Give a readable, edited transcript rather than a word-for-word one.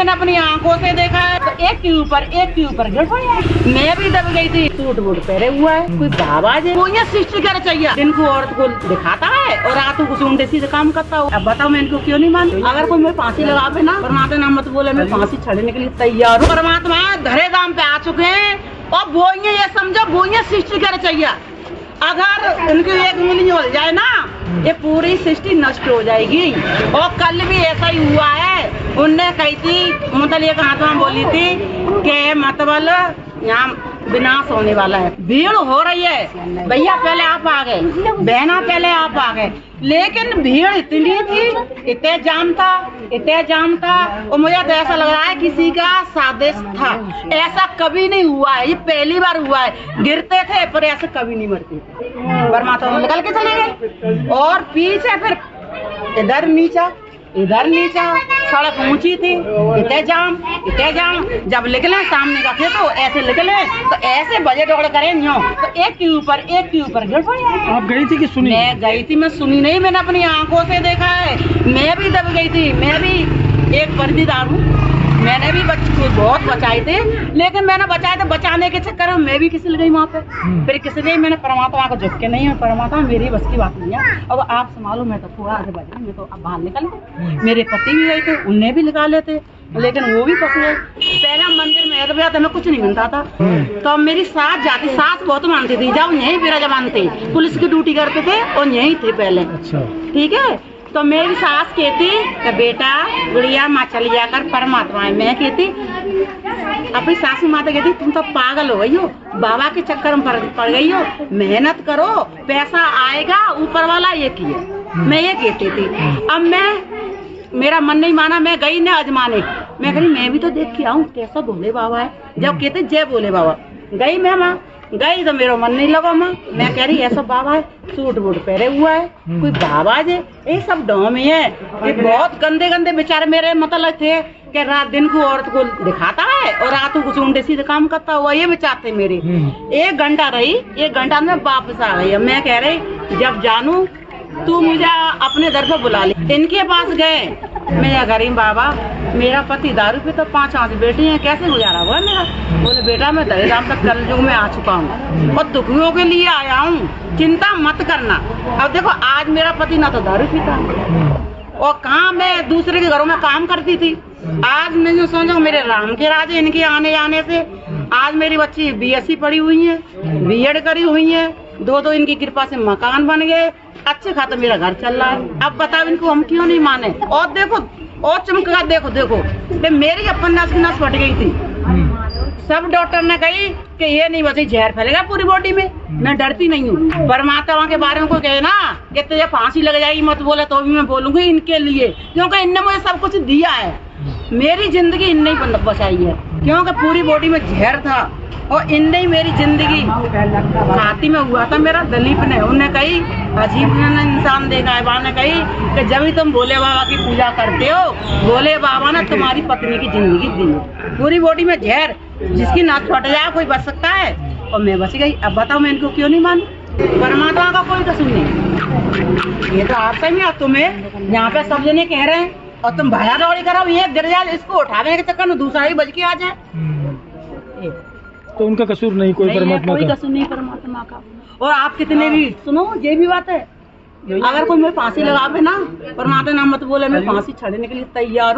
मैंने अपनी आंखों से देखा है। तो एक के ऊपर गिर पड़ी। मैं भी दब गई थी। सूट बूट पहने हुआ है, कोई बाबा जी वो ये सृष्टि कर चाहिए। दिन को औरत को दिखाता है और रातों को उल्टे सीधे काम करता हूँ। अब बताओ मैं इनको क्यों नहीं मानती। अगर कोई मेरे फांसी लगावे ना, परमात्मा नाम मत बोले, मैं फांसी चढ़ने के लिए तैयार हूँ। परमात्मा धरे दाम पे आ चुके हैं और वो ये समझो वो ये सृष्टि कर चाहिए। अगर उनकी एक उंगली हो जाए ना, ये पूरी सृष्टि नष्ट हो जाएगी। और कल भी ऐसा ही हुआ है। उनने कही थी, मतलब एक हाथ में बोली थी कि मतलब यहाँ विनाश होने वाला है, भीड़ हो रही है। भैया पहले आप आ गए, बहना पहले आप आ गए, लेकिन भीड़ इतनी थी, इतने जाम था और मुझे तो ऐसा लग रहा है किसी का साजिश था। ऐसा कभी नहीं हुआ है, ये पहली बार हुआ है। गिरते थे पर ऐसे कभी नहीं मरते थे। परमात्मा निकल के चले गए और पीछे फिर इधर नीचा सड़क ऊंची थी, इतने जाम। जब निकले सामने का थे तो ऐसे निकले तो ऐसे बजे दौड़ करे नहीं हो, तो एक के ऊपर गिर पड़ी। आप गई थी कि सुनी? मैं गई थी, मैं सुनी नहीं, मैंने अपनी आंखों से देखा है। मैं भी दब गई थी। मैं भी एक वर्दीदार हूँ, मैंने भी बच्चे बहुत बचाए थे, लेकिन मैंने बचाए थे, बचाने के चक्कर में मैं भी किसी गई वहाँ पे। फिर किसी गई, मैंने परमात्मा को झुक के नहीं है, परमात्मा मेरी बस की बात नहीं है। अब आप संभालो, मैं तो थोड़ा आगे बढ़ गई, मैं तो अब बाहर निकल गई। मेरे पति भी गए थे, उनने भी निकाल लेते, लेकिन वो भी फंस गए। पहले मंदिर में तो हमें कुछ नहीं मिलता था, तो अब मेरी सास जाती, सास बहुत मानती थी, जब यही विराजमान थे, पुलिस की ड्यूटी करते थे और यही थे पहले। ठीक है, तो मेरी सास कहती कि बेटा गुड़िया माँ चली जाकर परमात्मा है। मैं कहती, अपनी सासू माता कहती तुम तो पागल हो गई हो, बाबा के चक्कर में पड़ गई हो, मेहनत करो पैसा आएगा, ऊपर वाला ये किए। मैं ये कहती थी। अब मेरा मन नहीं माना, मैं गई ना अजमाने। मैं कही मैं भी तो देख के आऊँ कैसा भोले बाबा है। जब कहते जय भोले बाबा, गई मैं माँ, गई तो मेरा मन नहीं लगा माँ। मैं कह रही ऐसा बाबा है, सूट बूट पहने हुआ है, कोई बाबा जी, ये सब डोम ही है। ये बहुत गंदे बेचारे मेरे मतलब थे कि रात दिन को औरत को दिखाता है और रातों को उल्टे सीधे काम करता हुआ, ये विचारते मेरे। 1 घंटा रही, 1 घंटा में वापस आ गई। मैं कह रही जब जानू तू मुझे अपने दर पर बुला ले। इनके पास गए, मैं गरीब बाबा, मेरा पति दारू पे तो 5 बेटी हैं, कैसे गुजारा हुआ मेरा। बोले बेटा मैं दरे राम तक कल युग में आ चुका हूँ और दुखियों के लिए आया हूँ, चिंता मत करना। अब देखो आज मेरा पति ना तो दारू पीता और कहाँ मैं दूसरे के घरों में काम करती थी। आज मैं जो सोचा मेरे राम के राजे इनके आने जाने से आज मेरी बच्ची BSc पढ़ी हुई है, B.Ed करी हुई है, 2 इनकी कृपा से मकान बन गए, अच्छे खाते मेरा घर चल रहा है। अब बताओ इनको हम क्यों नहीं माने। और देखो और चमका, देखो मेरी अपन नस की नस फट गई थी। सब डॉक्टर ने कही कि ये नहीं बची, जहर फैलेगा पूरी बॉडी में। मैं डरती नहीं हूँ। परमात्मा के बारे में कोई कहे ना कि तुझे फांसी लग जाएगी मत बोले, तो भी मैं बोलूंगी इनके लिए, क्योंकि इनने मुझे सब कुछ दिया है। मेरी जिंदगी इनने ही बचाई है, क्योंकि पूरी बॉडी में जहर था और इनने ही मेरी जिंदगी खाती में हुआ था। मेरा दलीप ने उन्हें कही अजीब इंसान देखा है। बाबा ने कही कि जब भी तुम भोले बाबा की पूजा करते हो, भोले बाबा ने तुम्हारी पत्नी की जिंदगी दी है। पूरी बॉडी में जहर, जिसकी नाक छूट जाए कोई बच सकता है और मैं बच गई। अब बताओ मैं इनको क्यों नहीं मानू। परमात्मा का कोई कसूर नहीं, ये तो आप सही में तुम्हें यहाँ पे सब जने कह रहे हैं और तुम भाया दौड़ी करो, ये गिर जाए, इसको उठाने के चक्कर में दूसरा ही बच के आ जाए। तो उनका कसूर नहीं, कोई परमात्मा कोई कसूर नहीं परमात्मा का। और आप कितने भी सुनो, ये भी बात है, अगर कोई मेरे फांसी लगावे ना, परमात्मा नाम मत बोले, मैं फांसी चढ़ने के लिए तैयार हूँ।